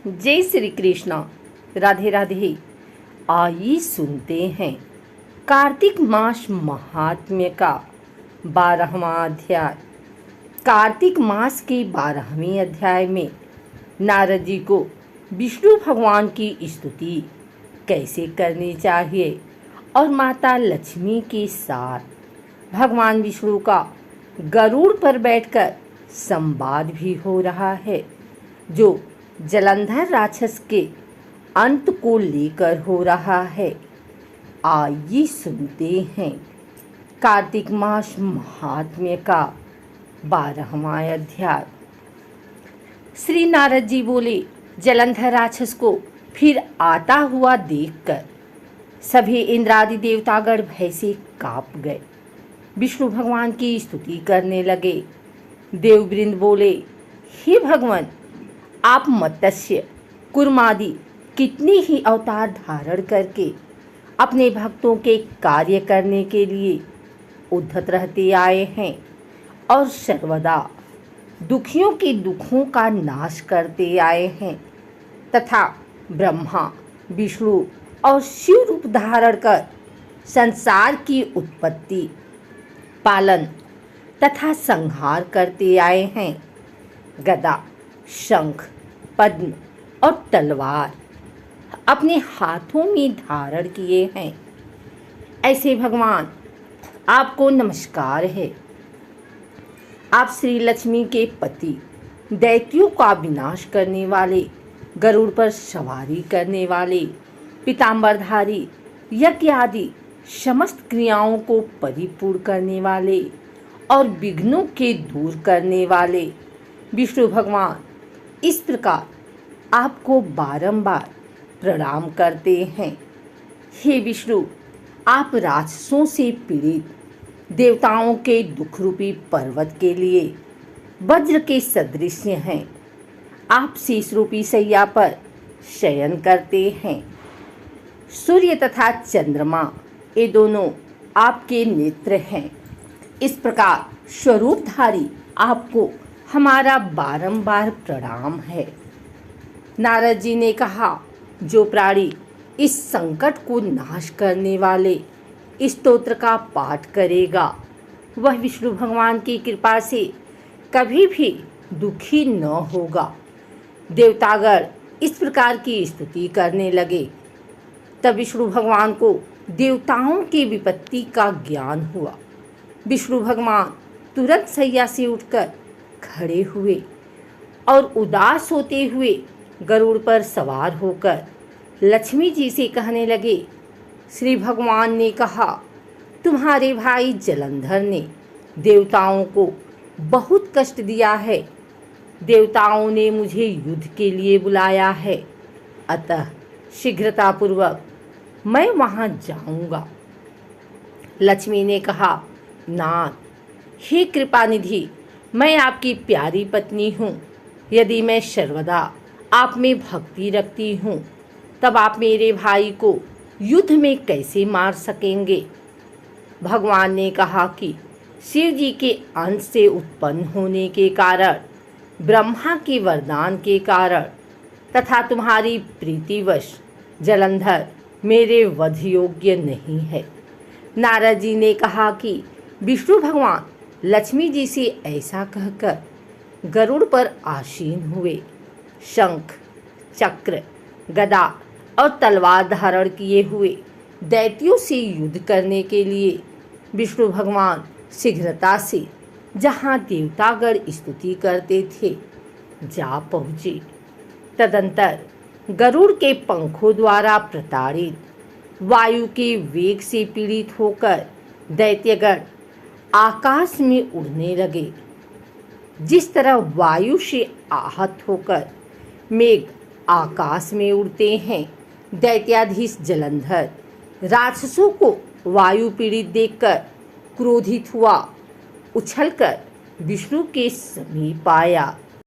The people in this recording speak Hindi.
जय श्री कृष्ण। राधे राधे। आइए सुनते हैं कार्तिक मास महात्म्य का 12वां अध्याय। कार्तिक मास के 12वें अध्याय में नारद जी को विष्णु भगवान की स्तुति कैसे करनी चाहिए और माता लक्ष्मी के साथ भगवान विष्णु का गरुड़ पर बैठकर संवाद भी हो रहा है, जो जलंधर राक्षस के अंत को लेकर हो रहा है। आइए सुनते हैं कार्तिक मास महात्म्य का 12वां अध्याय। श्री नारद जी बोले, जलंधर राक्षस को फिर आता हुआ देखकर सभी इंद्रादि देवतागण भय से कांप गए। विष्णु भगवान की स्तुति करने लगे। देववृंद बोले, हे भगवान, आप मत्स्य कुर्मादि कितने ही अवतार धारण करके अपने भक्तों के कार्य करने के लिए उद्धत रहते आए हैं और सर्वदा दुखियों के दुखों का नाश करते आए हैं, तथा ब्रह्मा विष्णु और शिव रूप धारण कर संसार की उत्पत्ति, पालन तथा संहार करते आए हैं। गदा, शंख, पद्म और तलवार अपने हाथों में धारण किए हैं। ऐसे भगवान, आपको नमस्कार है। आप श्री लक्ष्मी के पति, दैत्यों का विनाश करने वाले, गरुड़ पर सवारी करने वाले, पीतांबरधारी, यज्ञ आदि समस्त क्रियाओं को परिपूर्ण करने वाले और विघ्नों के दूर करने वाले विष्णु भगवान इस प्रकार आपको बारंबार प्रणाम करते हैं। हे विष्णु, आप राक्षसों से पीड़ित देवताओं के दुख रूपी पर्वत के लिए वज्र के सदृश हैं। आप शीश रूपी सैया पर शयन करते हैं। सूर्य तथा चंद्रमा ये दोनों आपके नेत्र हैं। इस प्रकार स्वरूपधारी आपको हमारा बारंबार प्रणाम है। नारद जी ने कहा, जो प्राणी इस संकट को नाश करने वाले स्तोत्र का पाठ करेगा, वह विष्णु भगवान की कृपा से कभी भी दुखी न होगा। देवतागण इस प्रकार की स्तुति करने लगे। तब विष्णु भगवान को देवताओं की विपत्ति का ज्ञान हुआ। विष्णु भगवान तुरंत सैया से उठकर खड़े हुए और उदास होते हुए गरुड़ पर सवार होकर लक्ष्मी जी से कहने लगे, श्री भगवान ने कहा, तुम्हारे भाई जलंधर ने देवताओं को बहुत कष्ट दिया है। देवताओं ने मुझे युद्ध के लिए बुलाया है, अतः शीघ्रतापूर्वक मैं वहां जाऊंगा। लक्ष्मी ने कहा, नाथ, हे कृपानिधि, मैं आपकी प्यारी पत्नी हूँ। यदि मैं सर्वदा आप में भक्ति रखती हूँ, तब आप मेरे भाई को युद्ध में कैसे मार सकेंगे। भगवान ने कहा कि शिव जी के अंश से उत्पन्न होने के कारण, ब्रह्मा के वरदान के कारण तथा तुम्हारी प्रीतिवश जलंधर मेरे वध योग्य नहीं है। नारद जी ने कहा कि विष्णु भगवान लक्ष्मी जी से ऐसा कहकर गरुड़ पर आसीन हुए। शंख, चक्र, गदा और तलवार धारण किए हुए दैत्यों से युद्ध करने के लिए विष्णु भगवान शीघ्रता से जहाँ देवतागण स्तुति करते थे जा पहुँचे। तदंतर गरुड़ के पंखों द्वारा प्रताड़ित, वायु के वेग से पीड़ित होकर दैत्यगण आकाश में उड़ने लगे। जिस तरह वायु से आहत होकर मेघ आकाश में उड़ते हैं, दैत्याधीश जलंधर राक्षसों को वायु पीड़ित देखकर क्रोधित हुआ। उछलकर विष्णु के समीप आया